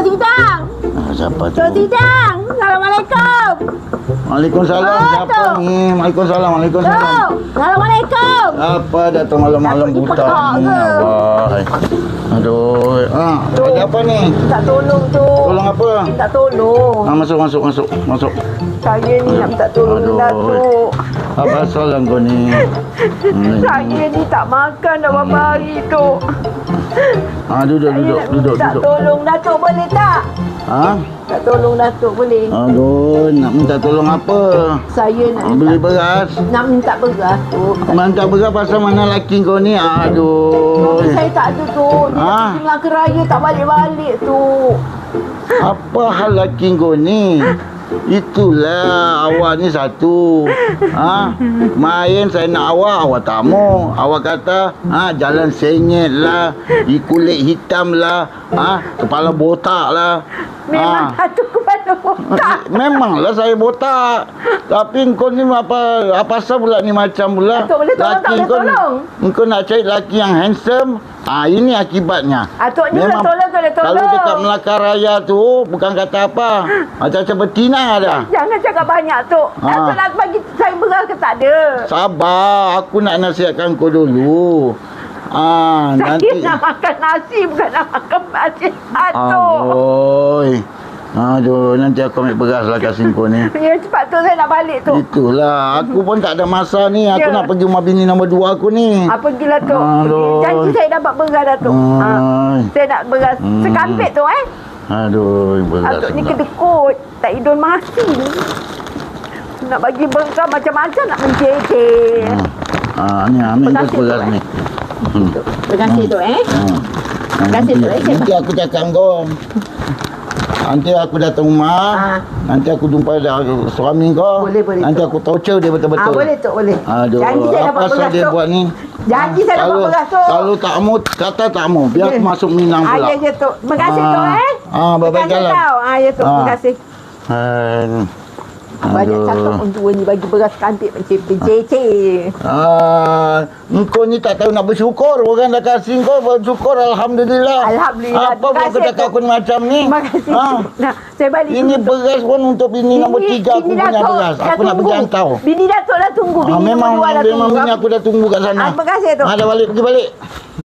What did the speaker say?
Sidang. Siapa tu? Tok Sidang. Assalamualaikum. Waalaikumsalam. Siapa ni? Waalaikumsalam. Tok. Assalamualaikum. Apa datang malam-malam Takut buta dipegang ni? ke? Abang. Aduh. Ada apa ni? Tak tolong tu. Tolong apa? Tak tolong. Masuk. Saya ni nak minta tolong Aduh. Datuk. Apa soalan kau ni? Saya ni tak makan dah beberapa hari tu. Duduk. Tak tolong Datuk boleh tak? Tak tolong Datuk boleh? Aduh, nak minta tolong apa? Saya nak Beli beras. nak minta beras tu. Minta beras pasal mana laki kau ni? Aduh. Saya tak ada tu. Dia tengah keraya tak balik-balik tu. Apa hal laki kau ni? Itulah awak ni satu. Main saya nak awak tak mau. Awak kata jalan sengit lah, kulit hitam lah, kepala botak lah. Memang Datuk kepala botak. Memanglah saya botak. Tapi kau ni apa asal pula ni macam pula? Datuk boleh tolong tak boleh tolong? Kau nak cari laki yang handsome. Ini akibatnya. Datuk ni boleh tolong boleh tolong. Kalau dekat Melaka Raya tu bukan kata apa. Macam betina dah. Jangan cakap banyak tu. Datuk nak bagi saya beras ke tak ada? Sabar, aku nak nasihatkan kau dulu. Saya Nanti nak makan nasi bukan nak makan nasi. Datuk. Aduh, nanti aku ambil beras lah kasih kau ni. Ya, cepat tu saya nak balik tu. Itulah, aku pun tak ada masa ni. Aku nak pergi rumah bini nombor 2 aku ni. Pergilah tu. Aduh. Janji saya dapat beras Datuk. Saya nak beras sekampit tu Aduh, beras. Datuk ni kedekut. Tak hidung mati. Nak bagi beras macam-macam nak menjejer. Ni ambil beras ni. Terima kasih tu Terima kasih tu Nanti aku cakap kau. Nanti aku datang rumah. Nanti aku jumpa suami kau. Boleh. Nanti aku torture dia betul-betul. Boleh tu, boleh. Aduh, Janji saya dapat apa asal beras dia tu. buat ni? Janji saya dapat beras tu. Kalau tak mau, kata tak mau. Biar aku masuk Minang pula. Ya tu. Terima kasih tu bye-bye jalan. Ya tu, terima kasih. Banyak Aduh. cakap orang tua ni bagi beras kantik macam pencecer. Engkau ni tak tahu nak bersyukur. Orang dah kasih kau bersyukur. Alhamdulillah. Alhamdulillah. Apa pun kau cakap aku ni macam ni? Terima kasih. Nah, saya balik. Ini beras pun untuk bini nombor 3 aku punya beras. Aku nak pergi hantar. Bini Datuk dah tunggu. Bini Memang nombor 2 dah tunggu. bini aku dah tunggu kat sana. Terima kasih tu. Dah balik, pergi balik.